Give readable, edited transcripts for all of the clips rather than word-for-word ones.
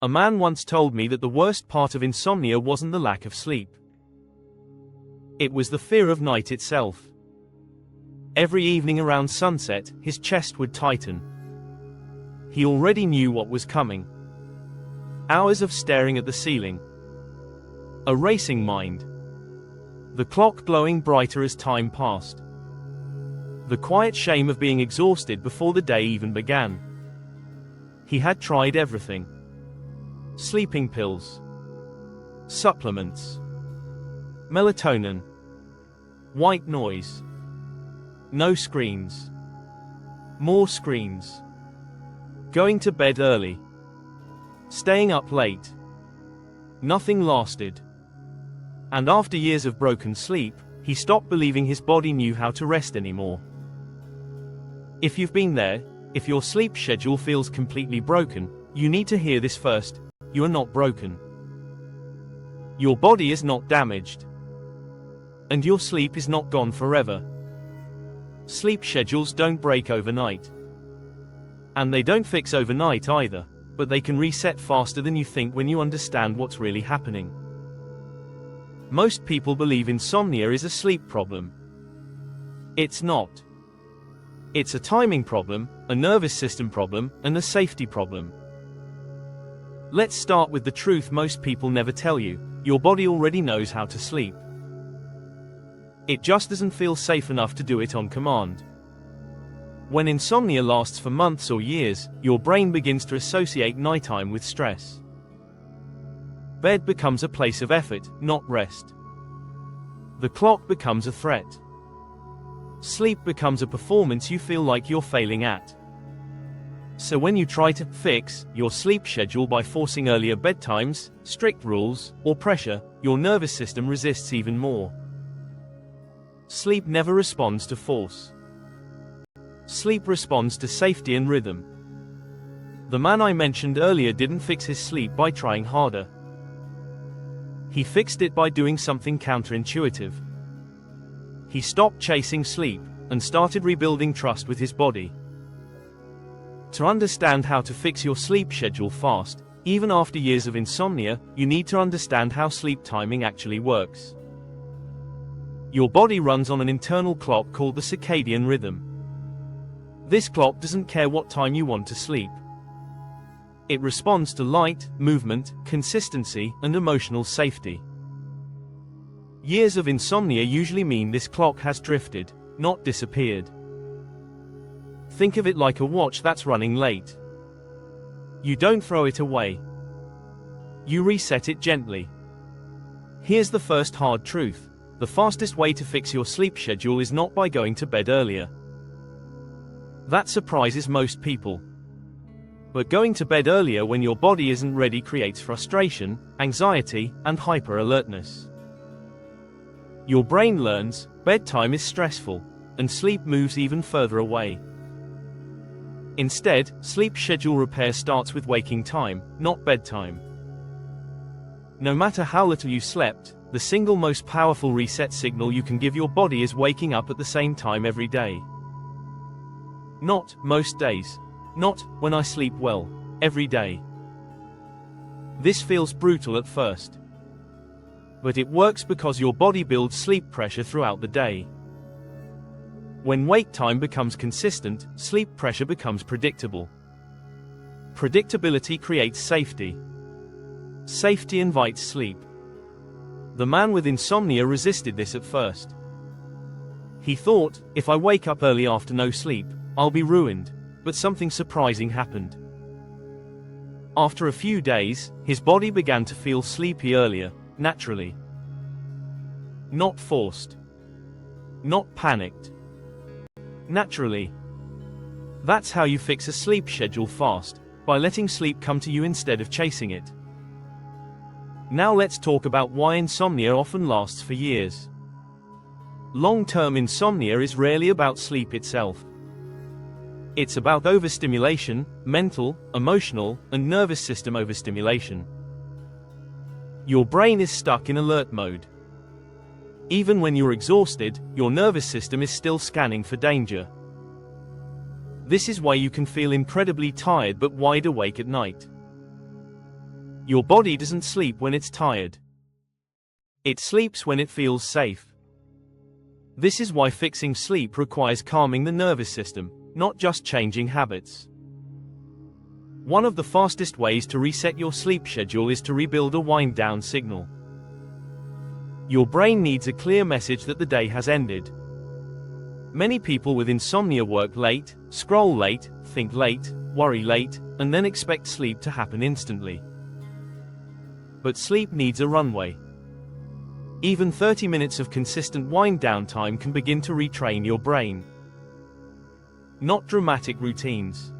A man once told me that the worst part of insomnia wasn't the lack of sleep. It was the fear of night itself. Every evening around sunset, his chest would tighten. He already knew what was coming. Hours of staring at the ceiling. A racing mind. The clock glowing brighter as time passed. The quiet shame of being exhausted before the day even began. He had tried everything. Sleeping pills. Supplements. Melatonin. White noise. No screens. More screens. Going to bed early. Staying up late. Nothing lasted. And after years of broken sleep, he stopped believing his body knew how to rest anymore. If you've been there, if your sleep schedule feels completely broken, you need to hear this first: you are not broken. Your body is not damaged. And your sleep is not gone forever. Sleep schedules don't break overnight. And they don't fix overnight either, but they can reset faster than you think when you understand what's really happening. Most people believe insomnia is a sleep problem. It's not. It's a timing problem, a nervous system problem, and a safety problem. Let's start with the truth most people never tell you: your body already knows how to sleep. It just doesn't feel safe enough to do it on command. When insomnia lasts for months or years, your brain begins to associate nighttime with stress. Bed becomes a place of effort, not rest. The clock becomes a threat. Sleep becomes a performance you feel like you're failing at. So when you try to fix your sleep schedule by forcing earlier bedtimes, strict rules, or pressure, your nervous system resists even more. Sleep never responds to force. Sleep responds to safety and rhythm. The man I mentioned earlier didn't fix his sleep by trying harder. He fixed it by doing something counterintuitive. He stopped chasing sleep and started rebuilding trust with his body. To understand how to fix your sleep schedule fast, even after years of insomnia, you need to understand how sleep timing actually works. Your body runs on an internal clock called the circadian rhythm. This clock doesn't care what time you want to sleep. It responds to light, movement, consistency, and emotional safety. Years of insomnia usually mean this clock has drifted, not disappeared. Think of it like a watch that's running late. You don't throw it away. You reset it gently. Here's the first hard truth: the fastest way to fix your sleep schedule is not by going to bed earlier. That surprises most people. But going to bed earlier when your body isn't ready creates frustration, anxiety, and hyper-alertness. Your brain learns bedtime is stressful, and sleep moves even further away. Instead, sleep schedule repair starts with waking time, not bedtime. No matter how little you slept, the single most powerful reset signal you can give your body is waking up at the same time every day. Not most days. Not when I sleep well. Every day. This feels brutal at first. But it works because your body builds sleep pressure throughout the day. When wake time becomes consistent, sleep pressure becomes predictable. Predictability creates safety. Safety invites sleep. The man with insomnia resisted this at first. He thought, if I wake up early after no sleep, I'll be ruined. But something surprising happened. After a few days, his body began to feel sleepy earlier, naturally. Not forced. Not panicked. Naturally. That's how you fix a sleep schedule fast, by letting sleep come to you instead of chasing it. Now let's talk about why insomnia often lasts for years. Long-term insomnia is rarely about sleep itself. It's about overstimulation, mental, emotional, and nervous system overstimulation. Your brain is stuck in alert mode. Even when you're exhausted, your nervous system is still scanning for danger. This is why you can feel incredibly tired but wide awake at night. Your body doesn't sleep when it's tired. It sleeps when it feels safe. This is why fixing sleep requires calming the nervous system, not just changing habits. One of the fastest ways to reset your sleep schedule is to rebuild a wind-down signal. Your brain needs a clear message that the day has ended. Many people with insomnia work late, scroll late, think late, worry late, and then expect sleep to happen instantly. But sleep needs a runway. Even 30 minutes of consistent wind-down time can begin to retrain your brain. Not dramatic routines.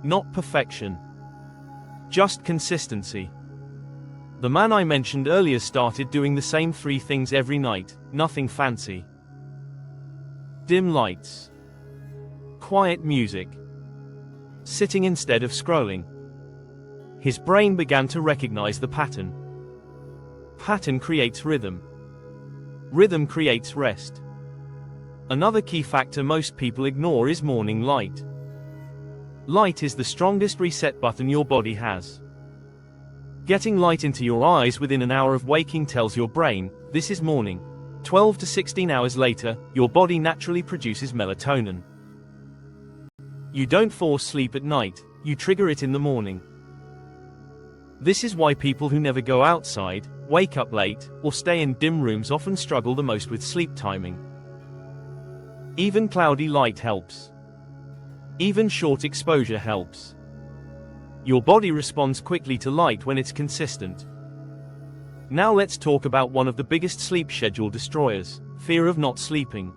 Not perfection. Just consistency. The man I mentioned earlier started doing the same 3 things every night, nothing fancy. Dim lights. Quiet music. Sitting instead of scrolling. His brain began to recognize the pattern. Pattern creates rhythm. Rhythm creates rest. Another key factor most people ignore is morning light. Light is the strongest reset button your body has. Getting light into your eyes within an hour of waking tells your brain, this is morning. 12 to 16 hours later, your body naturally produces melatonin. You don't force sleep at night, you trigger it in the morning. This is why people who never go outside, wake up late, or stay in dim rooms often struggle the most with sleep timing. Even cloudy light helps. Even short exposure helps. Your body responds quickly to light when it's consistent. Now let's talk about one of the biggest sleep schedule destroyers, fear of not sleeping.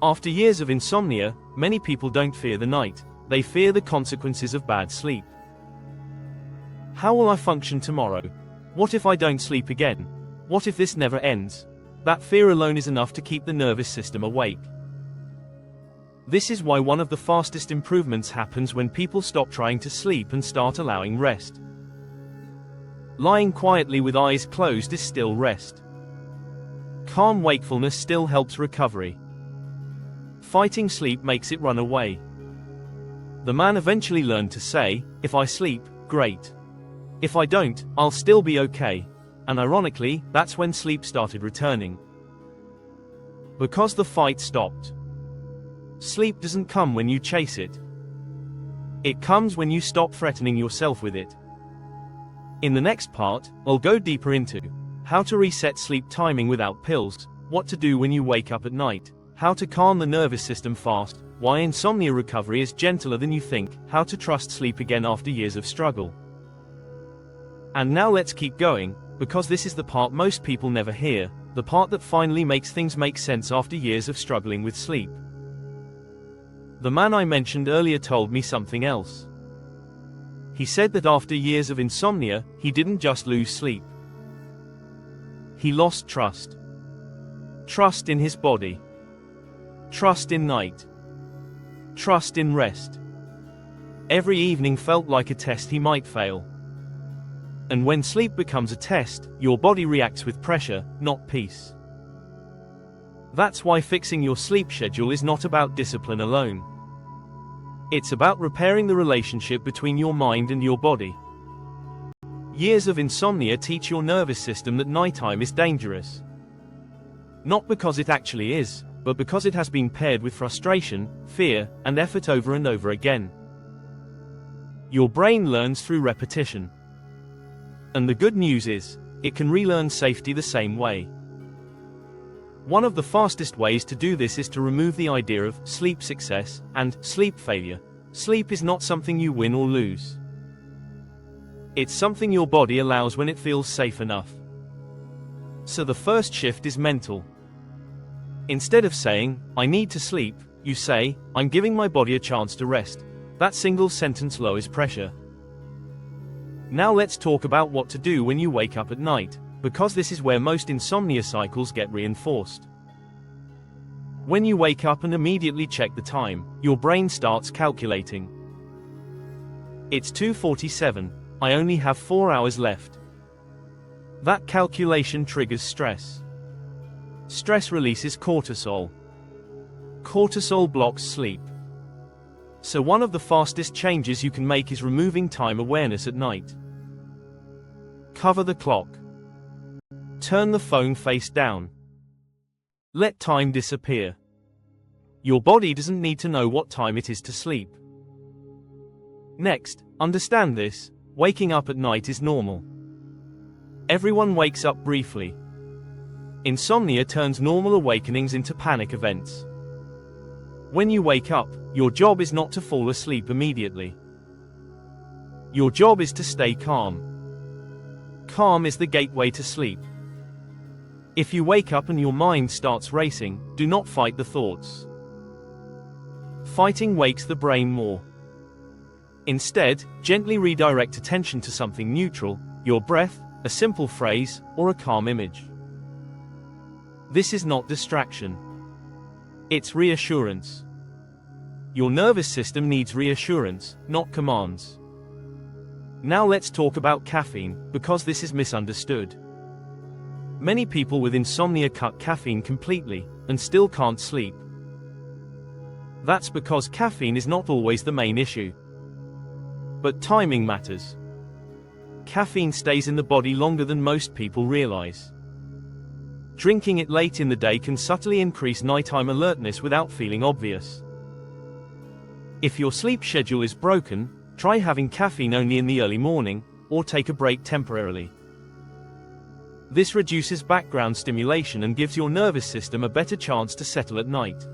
After years of insomnia, many people don't fear the night, they fear the consequences of bad sleep. How will I function tomorrow? What if I don't sleep again? What if this never ends? That fear alone is enough to keep the nervous system awake. This is why one of the fastest improvements happens when people stop trying to sleep and start allowing rest. Lying quietly with eyes closed is still rest. Calm wakefulness still helps recovery. Fighting sleep makes it run away. The man eventually learned to say, if I sleep, great. If I don't, I'll still be okay. And ironically, that's when sleep started returning. Because the fight stopped. Sleep doesn't come when you chase it. It comes when you stop threatening yourself with it. In the next part, I'll go deeper into how to reset sleep timing without pills, what to do when you wake up at night, how to calm the nervous system fast, why insomnia recovery is gentler than you think, how to trust sleep again after years of struggle. And now let's keep going, because this is the part most people never hear, the part that finally makes things make sense after years of struggling with sleep. The man I mentioned earlier told me something else. He said that after years of insomnia, he didn't just lose sleep. He lost trust. Trust in his body. Trust in night. Trust in rest. Every evening felt like a test he might fail. And when sleep becomes a test, your body reacts with pressure, not peace. That's why fixing your sleep schedule is not about discipline alone. It's about repairing the relationship between your mind and your body. Years of insomnia teach your nervous system that nighttime is dangerous. Not because it actually is, but because it has been paired with frustration, fear, and effort over and over again. Your brain learns through repetition. And the good news is, it can relearn safety the same way. One of the fastest ways to do this is to remove the idea of sleep success and sleep failure. Sleep is not something you win or lose. It's something your body allows when it feels safe enough. So the first shift is mental. Instead of saying, I need to sleep, you say, I'm giving my body a chance to rest. That single sentence lowers pressure. Now let's talk about what to do when you wake up at night, because this is where most insomnia cycles get reinforced. When you wake up and immediately check the time, your brain starts calculating. It's 2:47, I only have 4 hours left. That calculation triggers stress. Stress releases cortisol. Cortisol blocks sleep. So one of the fastest changes you can make is removing time awareness at night. Cover the clock. Turn the phone face down. Let time disappear. Your body doesn't need to know what time it is to sleep. Next, understand this: waking up at night is normal. Everyone wakes up briefly. Insomnia turns normal awakenings into panic events. When you wake up, your job is not to fall asleep immediately. Your job is to stay calm. Calm is the gateway to sleep. If you wake up and your mind starts racing, do not fight the thoughts. Fighting wakes the brain more. Instead, gently redirect attention to something neutral, your breath, a simple phrase, or a calm image. This is not distraction. It's reassurance. Your nervous system needs reassurance, not commands. Now let's talk about caffeine, because this is misunderstood. Many people with insomnia cut caffeine completely, and still can't sleep. That's because caffeine is not always the main issue. But timing matters. Caffeine stays in the body longer than most people realize. Drinking it late in the day can subtly increase nighttime alertness without feeling obvious. If your sleep schedule is broken, try having caffeine only in the early morning, or take a break temporarily. This reduces background stimulation and gives your nervous system a better chance to settle at night.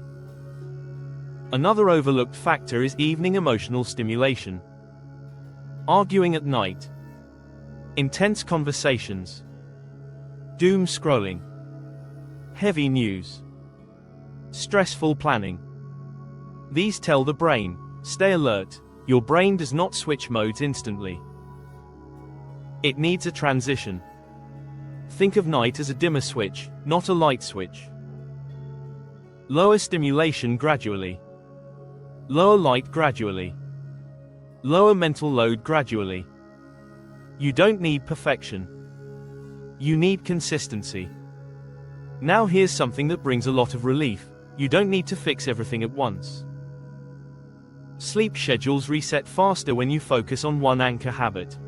Another overlooked factor is evening emotional stimulation. Arguing at night. Intense conversations. Doom scrolling. Heavy news. Stressful planning. These tell the brain, stay alert. Your brain does not switch modes instantly. It needs a transition. Think of night as a dimmer switch, not a light switch. Lower stimulation gradually. Lower light gradually. Lower mental load gradually. You don't need perfection. You need consistency. Now here's something that brings a lot of relief: you don't need to fix everything at once. Sleep schedules reset faster when you focus on one anchor habit.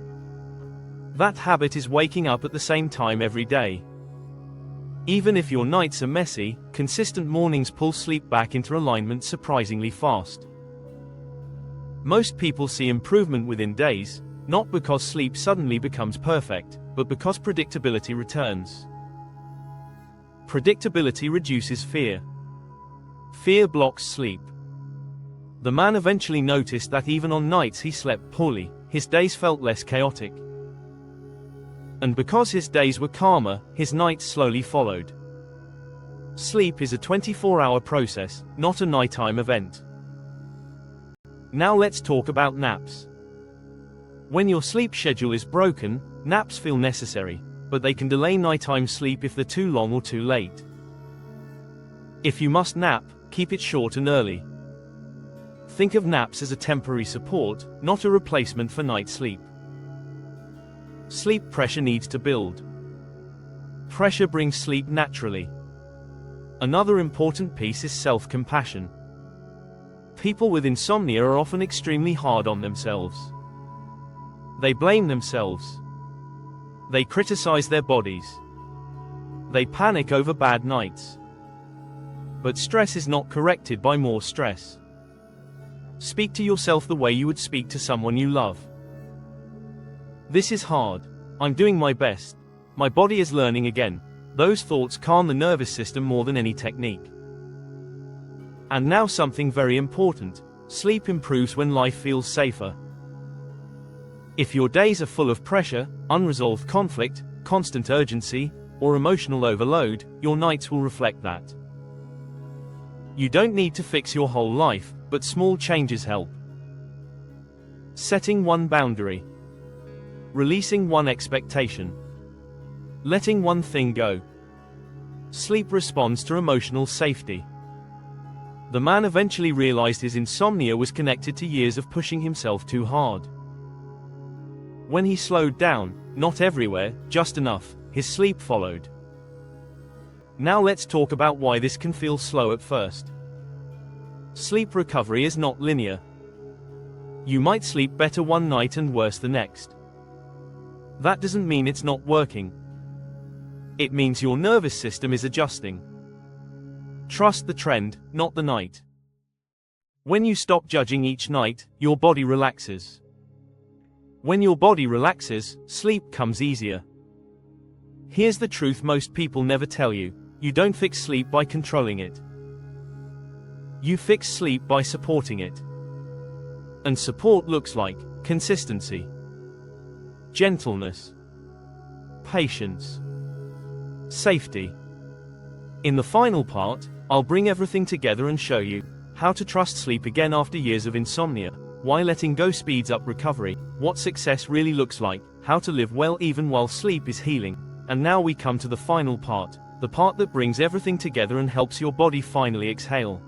That habit is waking up at the same time every day. Even if your nights are messy, consistent mornings pull sleep back into alignment surprisingly fast. Most people see improvement within days, not because sleep suddenly becomes perfect, but because predictability returns. Predictability reduces fear. Fear blocks sleep. The man eventually noticed that even on nights he slept poorly, his days felt less chaotic. And because his days were calmer, his nights slowly followed. Sleep is a 24-hour process, not a nighttime event. Now let's talk about naps. When your sleep schedule is broken, naps feel necessary, but they can delay nighttime sleep if they're too long or too late. If you must nap, keep it short and early. Think of naps as a temporary support, not a replacement for night sleep. Sleep pressure needs to build. Pressure brings sleep naturally. Another important piece is self-compassion. People with insomnia are often extremely hard on themselves. They blame themselves. They criticize their bodies. They panic over bad nights. But stress is not corrected by more stress. Speak to yourself the way you would speak to someone you love. This is hard. I'm doing my best. My body is learning again. Those thoughts calm the nervous system more than any technique. And now something very important: sleep improves when life feels safer. If your days are full of pressure, unresolved conflict, constant urgency, or emotional overload, your nights will reflect that. You don't need to fix your whole life, but small changes help. Setting one boundary. Releasing one expectation. Letting one thing go. Sleep responds to emotional safety. The man eventually realized his insomnia was connected to years of pushing himself too hard. When he slowed down, not everywhere, just enough, his sleep followed. Now let's talk about why this can feel slow at first. Sleep recovery is not linear. You might sleep better one night and worse the next. That doesn't mean it's not working. It means your nervous system is adjusting. Trust the trend, not the night. When you stop judging each night, your body relaxes. When your body relaxes, sleep comes easier. Here's the truth most people never tell you: you don't fix sleep by controlling it. You fix sleep by supporting it. And support looks like consistency, gentleness, patience, safety. In the final part, I'll bring everything together and show you how to trust sleep again after years of insomnia, why letting go speeds up recovery, what success really looks like, how to live well even while sleep is healing. And now we come to the final part, the part that brings everything together and helps your body finally exhale.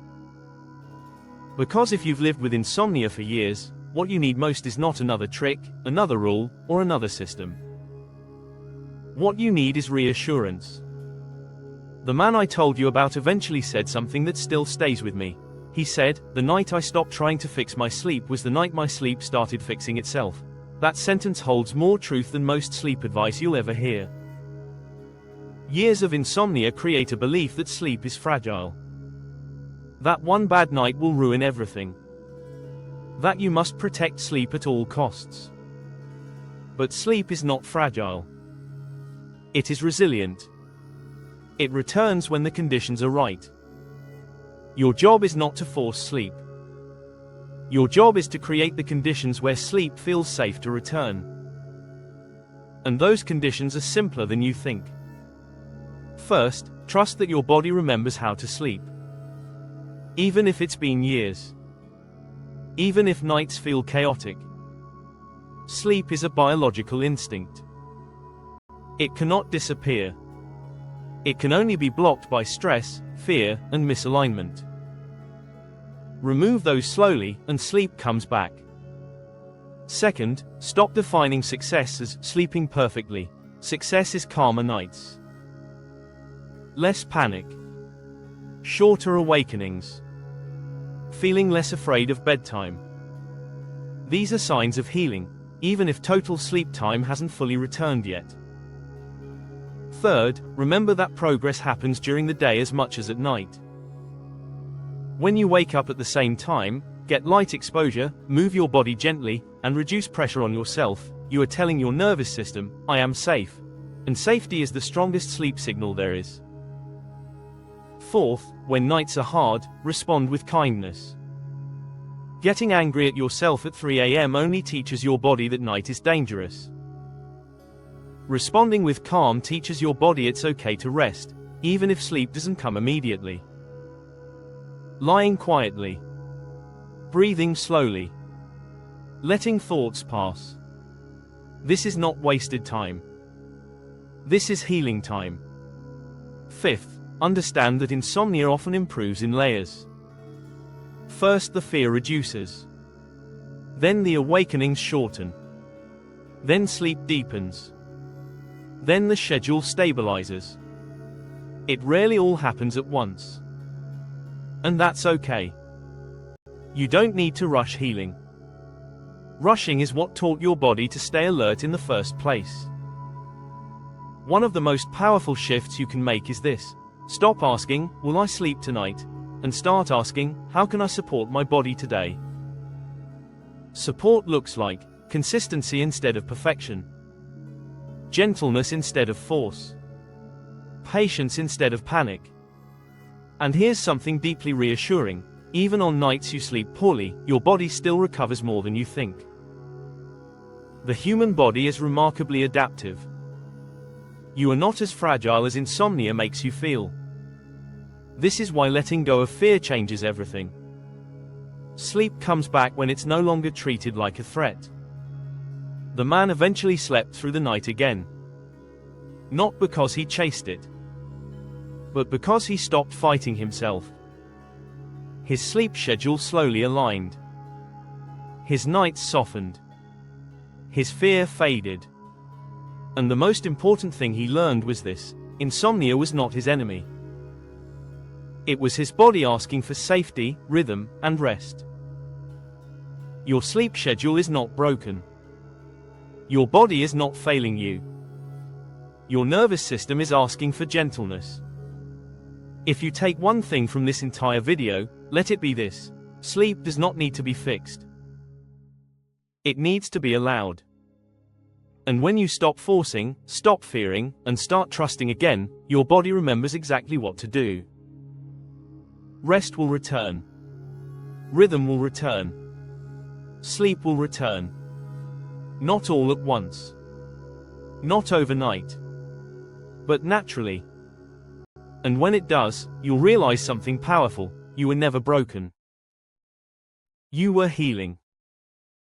Because if you've lived with insomnia for years, what you need most is not another trick, another rule, or another system. What you need is reassurance. The man I told you about eventually said something that still stays with me. He said, "The night I stopped trying to fix my sleep was the night my sleep started fixing itself." That sentence holds more truth than most sleep advice you'll ever hear. Years of insomnia create a belief that sleep is fragile. That one bad night will ruin everything. That you must protect sleep at all costs. But sleep is not fragile. It is resilient. It returns when the conditions are right. Your job is not to force sleep. Your job is to create the conditions where sleep feels safe to return. And those conditions are simpler than you think. First, trust that your body remembers how to sleep. Even if it's been years. Even if nights feel chaotic. Sleep is a biological instinct. It cannot disappear. It can only be blocked by stress, fear, and misalignment. Remove those slowly, and sleep comes back. Second, stop defining success as sleeping perfectly. Success is calmer nights. Less panic. Shorter awakenings. Feeling less afraid of bedtime. These are signs of healing, even if total sleep time hasn't fully returned yet. Third, remember that progress happens during the day as much as at night. When you wake up at the same time, get light exposure, move your body gently, and reduce pressure on yourself, you are telling your nervous system, "I am safe." And safety is the strongest sleep signal there is. Fourth, when nights are hard, respond with kindness. Getting angry at yourself at 3 a.m. only teaches your body that night is dangerous. Responding with calm teaches your body it's okay to rest, even if sleep doesn't come immediately. Lying quietly. Breathing slowly. Letting thoughts pass. This is not wasted time. This is healing time. Fifth, understand that insomnia often improves in layers. First, the fear reduces. Then the awakenings shorten. Then sleep deepens. Then the schedule stabilizes. It rarely all happens at once. And that's okay. You don't need to rush healing. Rushing is what taught your body to stay alert in the first place. One of the most powerful shifts you can make is this. Stop asking, "Will I sleep tonight?" and start asking, "How can I support my body today?" Support looks like consistency instead of perfection, gentleness instead of force, patience instead of panic. And here's something deeply reassuring: even on nights you sleep poorly, your body still recovers more than you think. The human body is remarkably adaptive. You are not as fragile as insomnia makes you feel. This is why letting go of fear changes everything. Sleep comes back when it's no longer treated like a threat. The man eventually slept through the night again. Not because he chased it, but because he stopped fighting himself. His sleep schedule slowly aligned. His nights softened. His fear faded. And the most important thing he learned was this: insomnia was not his enemy. It was his body asking for safety, rhythm, and rest. Your sleep schedule is not broken. Your body is not failing you. Your nervous system is asking for gentleness. If you take one thing from this entire video, let it be this: sleep does not need to be fixed. It needs to be allowed. And when you stop forcing, stop fearing, and start trusting again, your body remembers exactly what to do. Rest will return. Rhythm will return. Sleep will return. Not all at once. Not overnight. But naturally. And when it does, you'll realize something powerful: you were never broken. You were healing.